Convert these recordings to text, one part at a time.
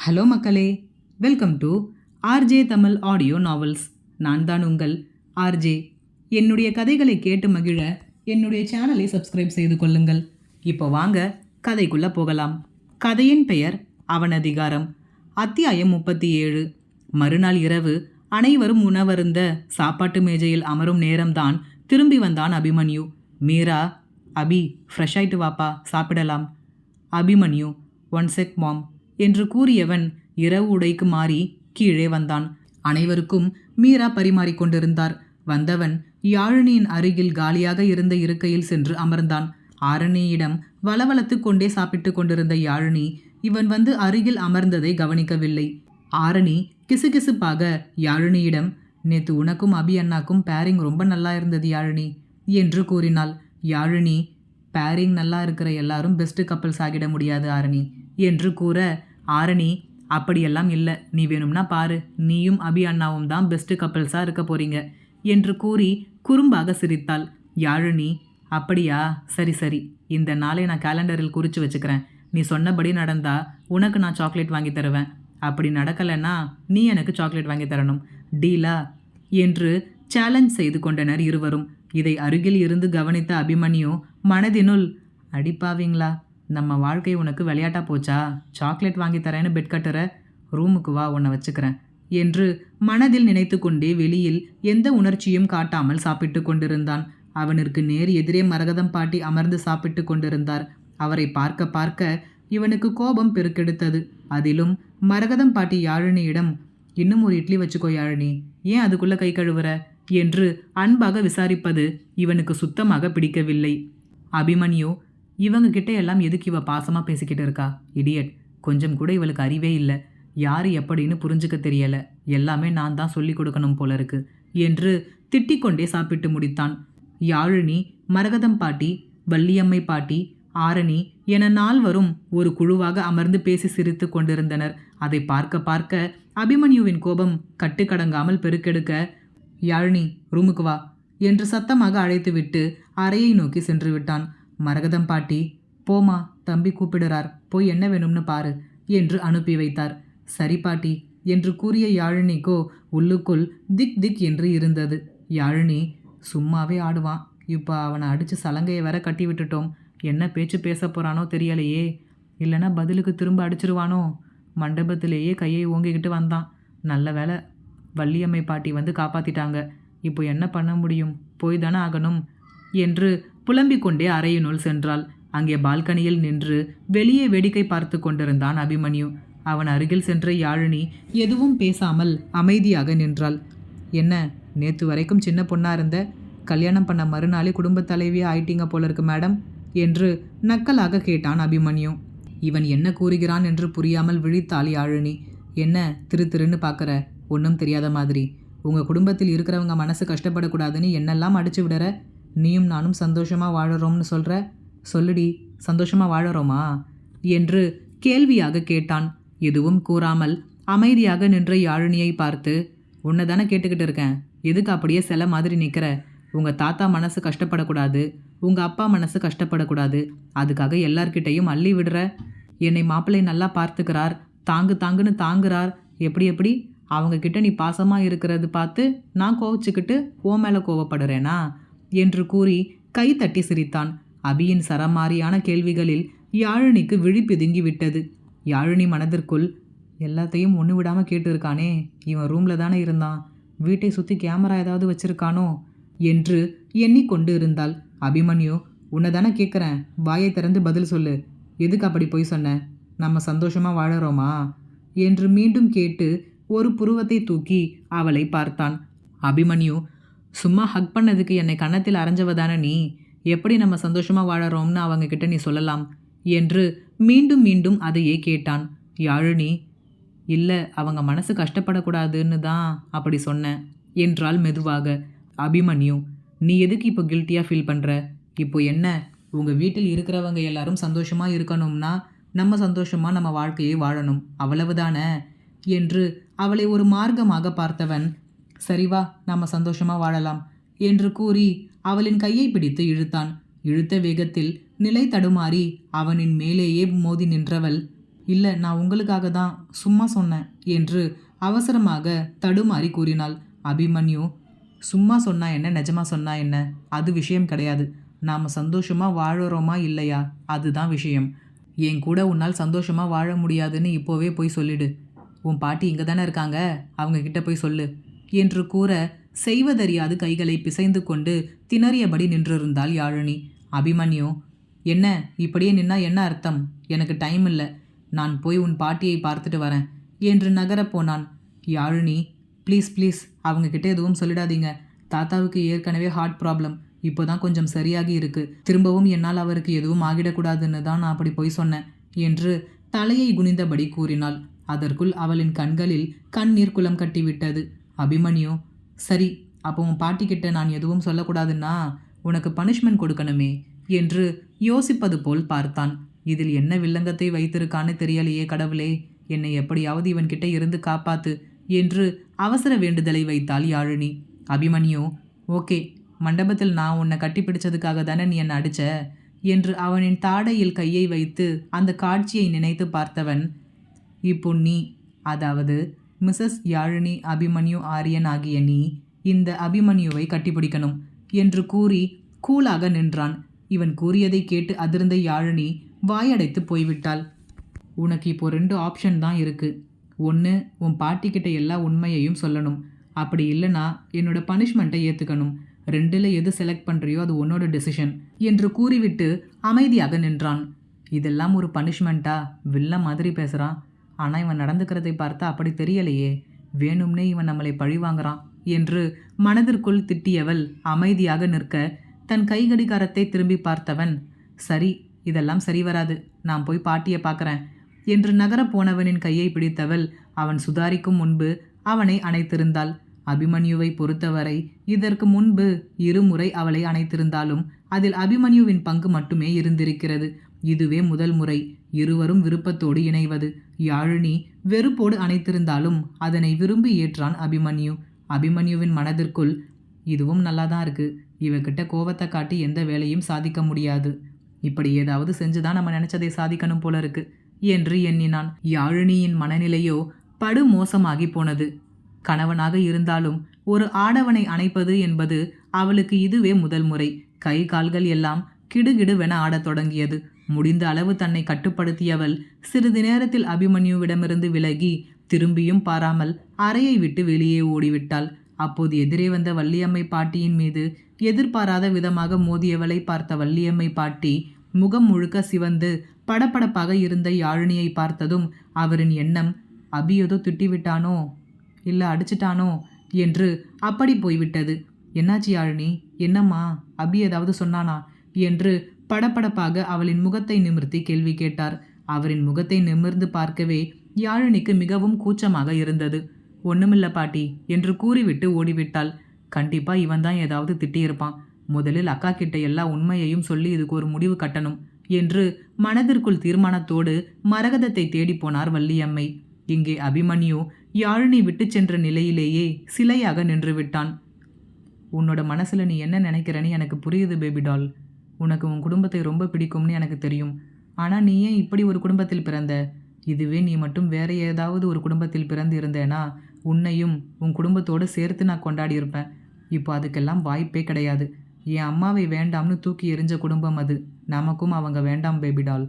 Hello மக்களே, welcome to RJ Tamil audio novels. நான் தான் உங்கள் ஆர்ஜே. என்னுடைய கதைகளை கேட்டு மகிழ என்னுடைய சேனலை சப்ஸ்கிரைப் செய்து கொள்ளுங்கள். இப்போ வாங்க கதைக்குள்ளே போகலாம். கதையின் பெயர் அவனதிகாரம். அத்தியாயம் 37. மறுநாள் இரவு அனைவரும் உணவருந்த சாப்பாட்டு மேஜையில் அமரும் நேரம்தான் திரும்பி வந்தான் அபிமன்யு. மீரா, அபி ஃப்ரெஷ் ஆயிட்டு வாப்பா, சாப்பிடலாம். அபிமன்யு, ஒன் செக் மாம் என்று கூறியவன் இரவு உடைக்கு மாறி கீழே வந்தான். அனைவருக்கும் மீரா பரிமாறிக்கொண்டிருந்தார். வந்தவன் யாழினியின் அருகில் காலியாக இருந்த இருக்கையில் சென்று அமர்ந்தான். ஆரணியிடம் வளவளத்து கொண்டே சாப்பிட்டு கொண்டிருந்த யாழினி இவன் வந்து அருகில் அமர்ந்ததை கவனிக்கவில்லை. ஆரணி கிசுகிசுப்பாக யாழினியிடம், நேத்து உனக்கும் அபி அண்ணாக்கும் பேரிங் ரொம்ப நல்லா இருந்தது யாழினி என்று கூறினாள். யாழினி, பேரிங் நல்லா இருக்கிற எல்லாரும் பெஸ்ட் கப்பல்ஸ் ஆகிட முடியாது ஆரணி என்று கூற, ஆரணி, அப்படியெல்லாம் இல்லை, நீ வேணும்னா பாரு, நீயும் அபி அண்ணாவும் தான் பெஸ்ட் கப்பல்ஸாக இருக்க போறீங்க என்று கூறி குறும்பாக சிரித்தாள். யாழினி, அப்படியா, சரி சரி, இந்த நாளை நான் கேலண்டரில் குறித்து வச்சுக்கிறேன். நீ சொன்னபடி நடந்தா உனக்கு நான் சாக்லேட் வாங்கி தருவேன். அப்படி நடக்கலைன்னா நீ எனக்கு சாக்லேட் வாங்கி தரணும். டீலா என்று சேலஞ்ச் செய்து கொண்டனர் இருவரும். இதை அருகில் இருந்து கவனித்த அபிமன்யு மனதினுள், அடிப்பாவீங்களா, நம்ம வாழ்க்கை உனக்கு விளையாட்டா போச்சா? சாக்லேட் வாங்கி தரேன்னு பெட் கட்டுற, ரூமுக்கு வா, உன்னை வச்சுக்கிறேன் என்று மனதில் நினைத்து கொண்டே வெளியில் எந்த உணர்ச்சியும் காட்டாமல் சாப்பிட்டு கொண்டிருந்தான். அவனிற்கு நேர் எதிரே மரகதம் பாட்டி அமர்ந்து சாப்பிட்டு கொண்டிருந்தார். அவரை பார்க்க பார்க்க இவனுக்கு கோபம் பெருக்கெடுத்தது. அதிலும் மரகதம் பாட்டி யாழினியிடம், இன்னும் ஒரு இட்லி வச்சுக்கோ யாழினி, ஏன் அதுக்குள்ளே கை கழுவுற என்று அன்பாக விசாரிப்பது இவனுக்கு சுத்தமாக பிடிக்கவில்லை. அபிமன்யு, இவங்க கிட்ட எல்லாம் எதுக்கு இவ பாசமாக பேசிக்கிட்டு இருக்கா? இடியட், கொஞ்சம் கூட இவளுக்கு அறிவே இல்லை. யார் எப்படின்னு புரிஞ்சுக்க தெரியலை. எல்லாமே நான் தான் சொல்லி கொடுக்கணும் போல இருக்கு என்று திட்டிக்கொண்டே சாப்பிட்டு முடித்தான். யாழினி, மரகதம் பாட்டி, வள்ளியம்மை பாட்டி, ஆரணி என நால்வரும் ஒரு குழுவாக அமர்ந்து பேசி சிரித்து கொண்டிருந்தனர். அதை பார்க்க பார்க்க அபிமன்யுவின் கோபம் கட்டுக்கடங்காமல் பெருக்கெடுக்க, யாழினி, ரூமுக்கு வா என்று சத்தமாக அழைத்துவிட்டு அறையை நோக்கி சென்று விட்டான். மரகதம் பாட்டி, போமா, தம்பி கூப்பிடுறார், போய் என்ன வேணும்னு பாரு என்று அனுப்பி வைத்தார். சரி பாட்டி என்று கூறிய யாழினிக்கோ உள்ளுக்குள் திக் திக் என்று இருந்தது. யாழினி, சும்மாவே ஆடுவான், இப்போ அவனை அடித்து சலங்கையை வேற கட்டி விட்டுட்டோம். என்ன பேச்சு பேச போகிறானோ தெரியலையே, இல்லைன்னா பதிலுக்கு திரும்ப அடிச்சிருவானோ? மண்டபத்திலேயே கையை ஓங்கிக்கிட்டு வந்தான். நல்ல வேலை, வள்ளியம்மை பாட்டி வந்து காப்பாற்றிட்டாங்க. இப்போ என்ன பண்ண முடியும், போய் தானே ஆகணும் என்று புலம்பிக் கொண்டே அறையினுள் சென்றாள். அங்கே பால்கனியில் நின்று வெளியே வேடிக்கை பார்த்து கொண்டிருந்தான் அபிமன்யு. அவன் அருகில் சென்ற யாழினி எதுவும் பேசாமல் அமைதியாக நின்றாள். என்ன, நேற்று வரைக்கும் சின்ன பொண்ணா இருந்த, கல்யாணம் பண்ண மறுநாளே குடும்பத் தலைவியே ஆயிட்டீங்க போல இருக்கு மேடம் என்று நக்கலாக கேட்டான் அபிமன்யு. இவன் என்ன கூறுகிறான் என்று புரியாமல் விழித்தாள் யாழினி. என்ன திரு திருன்னு பார்க்குற, ஒன்றும் தெரியாத மாதிரி? உங்கள் குடும்பத்தில் இருக்கிறவங்க மனசு கஷ்டப்படக்கூடாதுன்னு என்னெல்லாம் அடிச்சு விடுற? நீயும் நானும் சந்தோஷமாக வாழறோம்னு சொல்கிற, சொல்லுடி, சந்தோஷமாக வாழறோமா என்று கேள்வியாக கேட்டான். எதுவும் கூறாமல் அமைதியாக நின்ற யாழினியை பார்த்து, உன்னை தானே கேட்டுக்கிட்டு இருக்கேன், எதுக்கு அப்படியே சில மாதிரி நிற்கிற? உங்கள் தாத்தா மனசு கஷ்டப்படக்கூடாது, உங்கள் அப்பா மனசு கஷ்டப்படக்கூடாது, அதுக்காக எல்லார்கிட்டையும் அள்ளி விடுற. என்னை மாப்பிள்ளை நல்லா பார்த்துக்கிறார், தாங்கு தாங்குன்னு தாங்குறார், எப்படி எப்படி அவங்கக்கிட்ட நீ பாசமாக இருக்கிறது பார்த்து நான் கோவச்சுக்கிட்டு ஓ மேலே கோவப்படுறேனா என்று கூறி கை தட்டி சிரித்தான். அபியின் சரமாரியான கேள்விகளில் யாழினிக்கு விழி பிதுங்கி விட்டது. யாழினி மனதிற்குள், எல்லாத்தையும் ஒன்று விடாமல் கேட்டுருக்கானே, இவன் ரூமில் தானே இருந்தான், வீட்டை சுற்றி கேமரா ஏதாவது வச்சிருக்கானோ என்று எண்ணிக்கொண்டு இருந்தாள். அபிமன்யு, உன்னை தானே கேட்குறேன், வாயை திறந்து பதில் சொல்லு, எதுக்கு அப்படி போய் சொன்ன? நம்ம சந்தோஷமாக வாழறோமா என்று மீண்டும் கேட்டு ஒரு புருவத்தை தூக்கி அவளை பார்த்தான். அபிமன்யு, சும்மா ஹக் பண்ணதுக்கு என்னை கன்னத்தில் அரைஞ்சவதானே நீ, எப்படி நம்ம சந்தோஷமாக வாழறோம்னு அவங்க கிட்ட நீ சொல்லலாம் என்று மீண்டும் மீண்டும் அதையே கேட்டான். யாழினி, இல்லை, அவங்க மனசு கஷ்டப்படக்கூடாதுன்னு தான் அப்படி சொன்னேன் என்றாள் மெதுவாக. அபிமன்யு, நீ எதுக்கு இப்போ கில்ட்டியாக ஃபீல் பண்ணுற? இப்போ என்ன, உங்கள் வீட்டில் இருக்கிறவங்க எல்லாரும் சந்தோஷமாக இருக்கணும்னா நம்ம சந்தோஷமாக நம்ம வாழ்க்கையை வாழணும், அவ்வளவுதானே என்று அவளை ஒரு மார்க்கமாக பார்த்தவன், சரிவா, நம்ம சந்தோஷமாக வாழலாம் என்று கூறி அவளின் கையை பிடித்து இழுத்தான். இழுத்த வேகத்தில் நிலை தடுமாறி அவனின் மேலேயே மோதி நின்றவள், இல்லை, நான் உங்களுக்காக தான் சும்மா சொன்னேன் என்று அவசரமாக தடுமாறி கூறினாள். அபிமன்யு, சும்மா சொன்னா என்ன, நிஜமா சொன்னா என்ன, அது விஷயம் கிடையாது. நாம் சந்தோஷமாக வாழறோமா இல்லையா, அதுதான் விஷயம். என் கூட உன்னால் சந்தோஷமாக வாழ முடியாதுன்னு இப்போவே போய் சொல்லிடு. உன் பாட்டி இங்கே தானே இருக்காங்க, அவங்க கிட்ட போய் சொல்லு என்று கூற செய்வதறியாது கைகளை பிசைந்து கொண்டு திணறியபடி நின்றிருந்தாள் யாழினி. அபிமன்யு, என்ன இப்படியே நின்னா என்ன அர்த்தம்? எனக்கு டைம் இல்லை, நான் போய் உன் பாட்டியை பார்த்துட்டு வரேன் என்று நகரப் போனான். யாழினி, ப்ளீஸ் ப்ளீஸ் அவங்கக்கிட்ட எதுவும் சொல்லிடாதீங்க. தாத்தாவுக்கு ஏற்கனவே ஹார்ட் ப்ராப்ளம், இப்போ தான் கொஞ்சம் சரியாகி இருக்கு. திரும்பவும் என்னால் அவருக்கு எதுவும் ஆகிடக்கூடாதுன்னு தான் நான் அப்படி போய் சொன்னேன் என்று தலையை குனிந்தபடி கூறினாள். அதற்குள் அவளின் கண்களில் கண்ணீர் குளம் கட்டிவிட்டது. அபிமன்யு, சரி, அப்போ உன் பாட்டிக்கிட்ட நான் எதுவும் சொல்லக்கூடாதுன்னா உனக்கு பனிஷ்மெண்ட் கொடுக்கணுமே என்று யோசிப்பது போல் பார்த்தான். இதில் என்ன வில்லங்கத்தை வைத்திருக்கான்னு தெரியலையே கடவுளே, என்னை எப்படியாவது இவன்கிட்ட இருந்து காப்பாத்து என்று அவசர வேண்டுதலை வைத்தாள் யாழினி. அபிமன்யு, ஓகே, மண்டபத்தில் நான் உன்னை கட்டி பிடிச்சதுக்காக தானே நீ என்னை அடிச்ச என்று அவனின் தாடையில் கையை வைத்து அந்த காட்சியை நினைத்து பார்த்தவன், இப்போ நீ, அதாவது மிஸ்ஸஸ் யாழினி அபிமன்யு ஆரியன் ஆகிய நீ இந்த அபிமன்யுவை கட்டிப்பிடிக்கணும் என்று கூறி கூலாக நின்றான். இவன் கூறியதை கேட்டு அதிர்ந்த யாழினி வாயடைத்து போய்விட்டாள். உனக்கு இப்போ 2 ஆப்ஷன் தான் இருக்குது. ஒன்று, உன் பாட்டிக்கிட்ட எல்லா உண்மையையும் சொல்லணும், அப்படி இல்லைனா என்னோட பனிஷ்மெண்ட்டை ஏற்றுக்கணும். 2ல் எது செலக்ட் பண்ணுறியோ அது உன்னோட டெசிஷன் என்று கூறிவிட்டு அமைதியாக நின்றான். இதெல்லாம் ஒரு பனிஷ்மெண்ட்டா? வில்ல மாதிரி பேசுகிறான். ஆனால் இவன் நடந்துக்கிறதை பார்த்தா அப்படி தெரியலையே, வேணும்னே இவன் நம்மளை பழிவாங்கிறான் என்று மனதிற்குள் திட்டியவள் அமைதியாக நிற்க தன் கைகடிகாரத்தை திரும்பி பார்த்தவன், சரி, இதெல்லாம் சரி வராது, நான் போய் பாட்டியை பார்க்குறேன் என்று நகரப் போனவனின் கையை பிடித்தவள் அவன் சுதாரிக்கும் முன்பு அவனை அணைத்திருந்தாள். அபிமன்யுவை பொறுத்தவரை இதற்கு முன்பு 2 முறை அவளை அணைத்திருந்தாலும் அதில் அபிமன்யுவின் பங்கு மட்டுமே இருந்திருக்கிறது. இதுவே முதல் முறை இருவரும் விருப்பத்தோடு இணைவது. யாழினி வெறுப்போடு அணைத்திருந்தாலும் அதனை விரும்பி ஏற்றான் அபிமன்யு. அபிமன்யுவின் மனதிற்குள், இதுவும் நல்லா தான் இருக்கு, இவகிட்ட கோவத்தை காட்டி எந்த வேலையும் சாதிக்க முடியாது, இப்படி ஏதாவது செஞ்சுதான் நம்ம நினைச்சதை சாதிக்கணும் போல இருக்கு என்று எண்ணினான். யாழினியின் மனநிலையோ படு மோசமாகி போனது. கணவனாக இருந்தாலும் ஒரு ஆடவனை அணைப்பது என்பது அவளுக்கு இதுவே முதல் முறை. கை கால்கள் எல்லாம் கிடுகிடுவென ஆடத் தொடங்கியது. முடிந்த அளவு தன்னை கட்டுப்படுத்தியவள் சிறிது நேரத்தில் அபிமன்யுவிடமிருந்து விலகி திரும்பியும் பாராமல் அறையை விட்டு வெளியே ஓடிவிட்டாள். அப்போது எதிரே வந்த வள்ளியம்மை பாட்டியின் மீது எதிர்பாராத விதமாக மோதியவளை பார்த்த வள்ளியம்மை பாட்டி முகம் முழுக்க சிவந்து படபடப்பாக இருந்த யாழினியை பார்த்ததும் அவரின் எண்ணம், அபி ஏதோ திட்டிவிட்டானோ இல்லை அடிச்சிட்டானோ என்று அப்படி போய்விட்டது. என்னாச்சு யாழினி, என்னம்மா, அபி ஏதாவது சொன்னானா என்று படபடப்பாக அவளின் முகத்தை நிமிர்த்தி கேள்வி கேட்டார். அவரின் முகத்தை நிமிர்ந்து பார்க்கவே யாழினிக்கு மிகவும் கூச்சமாக இருந்தது. ஒண்ணுமில்ல பாட்டி என்று கூறிவிட்டு ஓடிவிட்டாள். கண்டிப்பா இவன் தான் ஏதாவது திட்டியிருப்பான். முதலில் அக்கா கிட்ட எல்லா உண்மையையும் சொல்லி இதுக்கு ஒரு முடிவு கட்டணும் என்று மனதிற்குள் தீர்மானத்தோடு மரகதத்தை தேடி போனார் வள்ளியம்மை. இங்கே அபிமன்யு யாழினி விட்டு சென்ற நிலையிலேயே சிலையாக நின்று விட்டான். உன்னோட மனசுல நீ என்ன நினைக்கிறன்னு எனக்கு புரியுது பேபி டால். உனக்கு உன் குடும்பத்தை ரொம்ப பிடிக்கும்னு எனக்கு தெரியும். ஆனால் நீ ஏன் இப்படி ஒரு குடும்பத்தில் பிறந்த? இதுவே நீ மட்டும் வேற ஏதாவது ஒரு குடும்பத்தில் பிறந்து இருந்தேனா உன்னையும் உன் குடும்பத்தோடு சேர்த்து நான் கொண்டாடி இருப்பேன். இப்போ அதுக்கெல்லாம் வாய்ப்பே கிடையாது. என் அம்மாவை வேண்டாம்னு தூக்கி எறிஞ்ச குடும்பம் அது. நமக்கும் அவங்க வேண்டாம் பேபி டால்.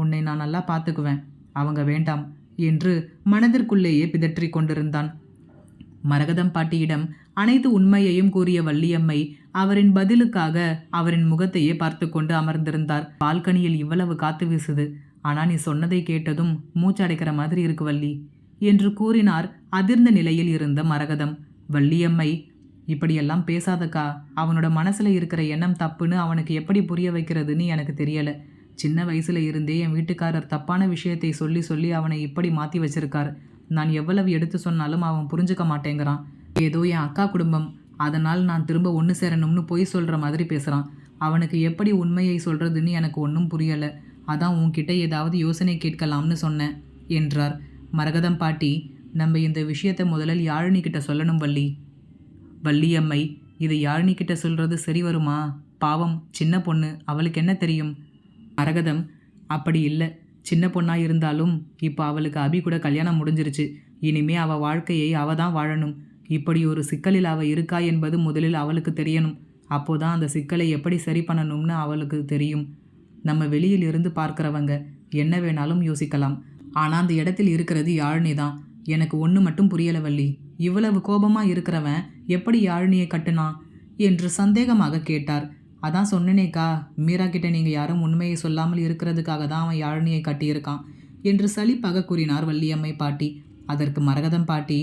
உன்னை நான் நல்லா பார்த்துக்குவேன், அவங்க வேண்டாம் என்று மனதிற்குள்ளேயே பிதற்றி கொண்டிருந்தான். மரகதம் பாட்டியிடம் அனைத்து உண்மையையும் கூறிய வள்ளியம்மை அவரின் பதிலுக்காக அவரின் முகத்தையே பார்த்து கொண்டு அமர்ந்திருந்தார். பால்கனியில் இவ்வளவு காத்து வீசுது, ஆனா நீ சொன்னதை கேட்டதும் மூச்சடைக்கிற மாதிரி இருக்கு வள்ளி என்று கூறினார் அதிர்ந்த நிலையில் இருந்த மரகதம். வள்ளியம்மை, இப்படியெல்லாம் பேசாதக்கா, அவனோட மனசுல இருக்கிற எண்ணம் தப்புன்னு அவனுக்கு எப்படி புரிய வைக்கிறதுன்னு எனக்கு தெரியல. சின்ன வயசுல இருந்தே என் வீட்டுக்காரர் தப்பான விஷயத்தை சொல்லி சொல்லி அவனை இப்படி மாற்றி வச்சிருக்கார். நான் எவ்வளவு எடுத்து சொன்னாலும் அவன் புரிஞ்சுக்க மாட்டேங்கிறான். ஏதோ என் அக்கா குடும்பம், அதனால் நான் திரும்ப ஒன்று சேரணும்னு பொய் சொல்கிற மாதிரி பேசுகிறான். அவனுக்கு எப்படி உண்மையை சொல்கிறதுன்னு எனக்கு ஒன்றும் புரியலை. அதான் உன்கிட்ட ஏதாவது யோசனை கேட்கலாம்னு சொன்னேன் என்றார். மரகதம் பாட்டி, நம்ம இந்த விஷயத்தை முதலில் யாழினிக்கிட்ட சொல்லணும் வள்ளி. வள்ளியம்மை, இதை யாழினிக்கிட்ட சொல்கிறது சரி வருமா? பாவம் சின்ன பொண்ணு, அவளுக்கு என்ன தெரியும்? மரகதம், அப்படி இல்லை, சின்ன பொண்ணாக இருந்தாலும் இப்போ அவளுக்கு அபி கூட கல்யாணம் முடிஞ்சிருச்சு. இனிமே அவள் வாழ்க்கையை அவள் தான் வாழணும். இப்படி ஒரு சிக்கலில் அவள் இருக்கா என்பது முதலில் அவளுக்கு தெரியணும். அப்போதான் அந்த சிக்கலை எப்படி சரி பண்ணணும்னு அவளுக்கு தெரியும். நம்ம வெளியில் இருந்து பார்க்குறவங்க என்ன வேணாலும் யோசிக்கலாம். ஆனால் அந்த இடத்தில் இருக்கிறது யாழினி தான். எனக்கு ஒன்று மட்டும் புரியலை வள்ளி. இவ்வளவு கோபமாக இருக்கிறவன் எப்படி யாழினியை கட்டுனான் என்று சந்தேகமாக கேட்டார். அதான் சொன்னனேக்கா, மீரா கிட்ட நீங்கள் யாரும் உண்மையை சொல்லாமல் இருக்கிறதுக்காக தான் அவன் யாழினியை கட்டியிருக்கான் என்று சலிப்பாக கூறினார் வள்ளியம்மை பாட்டி. அதற்கு மரகதம் பாட்டி,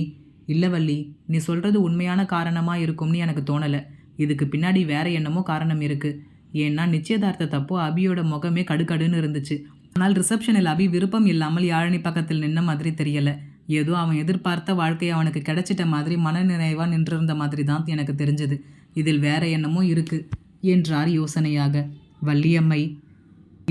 இல்லை வள்ளி, நீ சொல்கிறது உண்மையான காரணமாக இருக்கும்னு எனக்கு தோணலை. இதுக்கு பின்னாடி வேற என்னமோ காரணம் இருக்குது. ஏன்னா நிச்சயதார்த்தத்தப்போ அபியோட முகமே கடுக்கடுன்னு இருந்துச்சு. ஆனால் ரிசப்ஷனில் அபி விருப்பம் இல்லாமல் யாழினி பக்கத்தில் நின்ன மாதிரி தெரியலை. ஏதோ அவன் எதிர்பார்த்த வாழ்க்கை அவனுக்கு கிடைச்சிட்ட மாதிரி மனநிறைவாக நின்றிருந்த மாதிரி தான் எனக்கு தெரிஞ்சது. இதில் வேற என்னமோ இருக்குது என்றார் யோசனையாக. வள்ளியம்மை,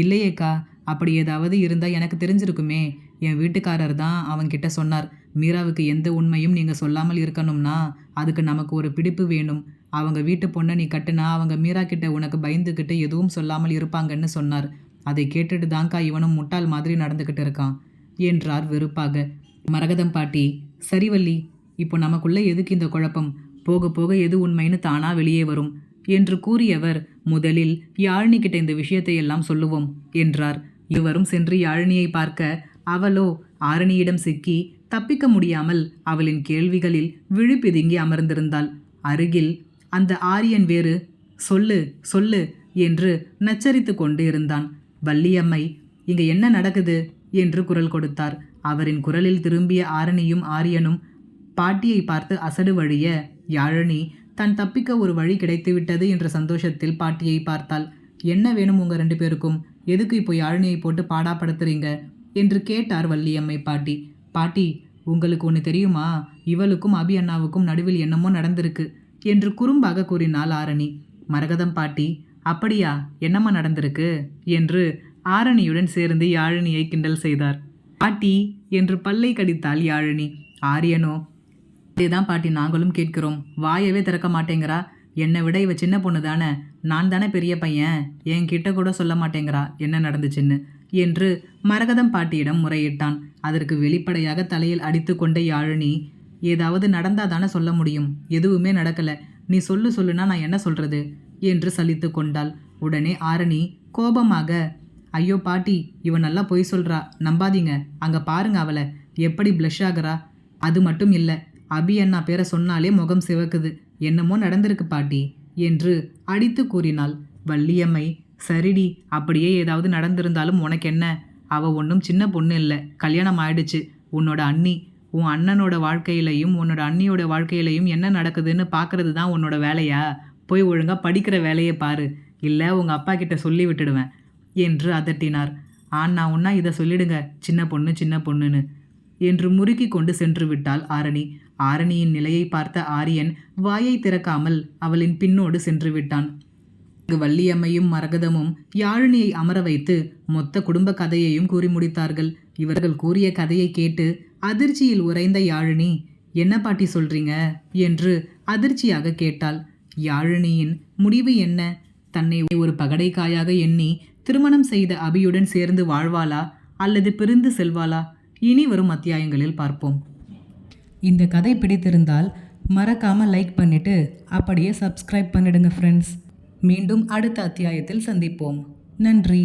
இல்லையேக்கா, அப்படி ஏதாவது இருந்தால் எனக்கு தெரிஞ்சிருக்குமே. என் வீட்டுக்காரர் தான் அவன்கிட்ட சொன்னார். மீராவுக்கு எந்த உண்மையும் நீங்கள் சொல்லாமல் இருக்கணும்னா அதுக்கு நமக்கு ஒரு பிடிப்பு வேணும். அவங்க வீட்டு பொண்ணை நீ கட்டுனா அவங்க மீரா கிட்ட உனக்கு பயந்துக்கிட்டு எதுவும் சொல்லாமல் இருப்பாங்கன்னு சொன்னார். அதை கேட்டுட்டு தான்க்கா இவனும் முட்டாள் மாதிரி நடந்துக்கிட்டு இருக்கான் என்றார் வெறுப்பாக. மரகதம் பாட்டி, சரி வள்ளி, இப்போ நமக்குள்ளே எதுக்கு இந்த குழப்பம்? போக போக எது உண்மைன்னு தானா வெளியே வரும் என்று கூறியவர், முதலில் யாழினி கிட்ட இந்த விஷயத்தை எல்லாம் சொல்லுவோம் என்றார். இருவரும் சென்று யாழினியை பார்க்க அவளோ ஆரணியிடம் சிக்கி தப்பிக்க முடியாமல் அவளின் கேள்விகளில் விழிப்பிதுங்கி அமர்ந்திருந்தாள். அருகில் அந்த ஆரியன் வேறு சொல்லு சொல்லு என்று நச்சரித்து கொண்டு இருந்தான். வள்ளியம்மை, இங்க என்ன நடக்குது என்று குரல் கொடுத்தார். அவரின் குரலில் திரும்பிய ஆரணியும் ஆரியனும் பாட்டியை பார்த்து அசடு வழிய, யாழினி தான் தப்பிக்க ஒரு வழி கிடைத்துவிட்டது என்ற சந்தோஷத்தில் பாட்டியை பார்த்தாள். என்ன வேணும் உங்க 2 பேருக்கும்? எதுக்கு இப்போ யாழினியை போட்டு பாடாப்படுத்துறீங்க என்று கேட்டார் வள்ளியம்மை பாட்டி. பாட்டி, உங்களுக்கு ஒன்று தெரியுமா? இவளுக்கும் அபி அண்ணாவுக்கும் நடுவில் என்னமோ நடந்திருக்கு என்று குறும்பாக கூறினாள் ஆரணி. மரகதம் பாட்டி, அப்படியா, என்னம்மா நடந்திருக்கு என்று ஆரணியுடன் சேர்ந்து யாழினியை கிண்டல் செய்தார். பாட்டி என்று பல்லை கடித்தாள் யாழினி. ஆரியனோ, இதேதான் பாட்டி, நாங்களும் கேட்கிறோம். வாயவே திறக்க மாட்டேங்கிறா. என்னை விட இவ சின்ன பொண்ணு தானே, நான் தானே பெரிய பையன், என்கிட்ட கூட சொல்ல மாட்டேங்கிறா என்ன நடந்துச்சுன்னு என்று மரகதம் பாட்டியிடம் முறையிட்டான். அதற்கு வெளிப்படையாக தலையில் அடித்து கொண்ட யாழினி, ஏதாவது நடந்தா தானே சொல்ல முடியும், எதுவுமே நடக்கலை, நீ சொல்லுனா நான் என்ன சொல்றது என்று சலித்து கொண்டாள். உடனே ஆரணி கோபமாக, ஐயோ பாட்டி, இவன் நல்லா பொய் சொல்றா, நம்பாதீங்க, அங்க பாருங்க அவளை எப்படி ப்ளஷ் ஆகுறா. அது மட்டும் இல்லை, அபி அண்ணா பேரை சொன்னாலே முகம் சிவக்குது, என்னமோ நடந்திருக்கு பாட்டி என்று அடித்து கூறினாள். வள்ளியம்மை, சரிடி, அப்படியே ஏதாவது நடந்திருந்தாலும் உனக்கு என்ன? அவள் ஒன்றும் சின்ன பொண்ணு இல்லை, கல்யாணம் ஆயிடுச்சு. உன்னோட அண்ணி, உன் அண்ணனோட வாழ்க்கையிலையும் உன்னோட அண்ணியோட வாழ்க்கையிலையும் என்ன நடக்குதுன்னு பார்க்கறது தான் உன்னோட வேலையா? போய் ஒழுங்காக படிக்கிற வேலையை பாரு, இல்லை உங்கள் அப்பா கிட்ட சொல்லி விட்டுடுவேன் என்று அதட்டினார். ஆனா உன்னா இதை சொல்லிடுங்க, சின்ன பொண்ணுன்னு என்று முறுக்கி கொண்டு சென்று விட்டாள் ஆரணி. ஆரணியின் நிலையை பார்த்த ஆரியன் வாயை திறக்காமல் அவளின் பின்னோடு சென்று விட்டான். வள்ளியம்மையும் மரகதமும் யாழினியை அமர வைத்து மொத்த குடும்ப கதையையும் கூறி முடித்தார்கள். இவர்கள் கூறிய கதையை கேட்டு அதிர்ச்சியில் உறைந்த யாழினி, என்ன பாட்டி சொல்றீங்க என்று அதிர்ச்சியாக கேட்டாள். யாழினியின் முடிவு என்ன? தன்னை ஒரு பகடைக்காயாக எண்ணி திருமணம் செய்த அபியுடன் சேர்ந்து வாழ்வாளா அல்லது பிரிந்து செல்வாளா? இனி வரும் அத்தியாயங்களில் பார்ப்போம். இந்த கதை பிடித்திருந்தால் மறக்காமல் லைக் பண்ணிவிட்டு அப்படியே சப்ஸ்கிரைப் பண்ணிடுங்க ஃப்ரெண்ட்ஸ். மீண்டும் அடுத்த அத்தியாயத்தில் சந்திப்போம். நன்றி.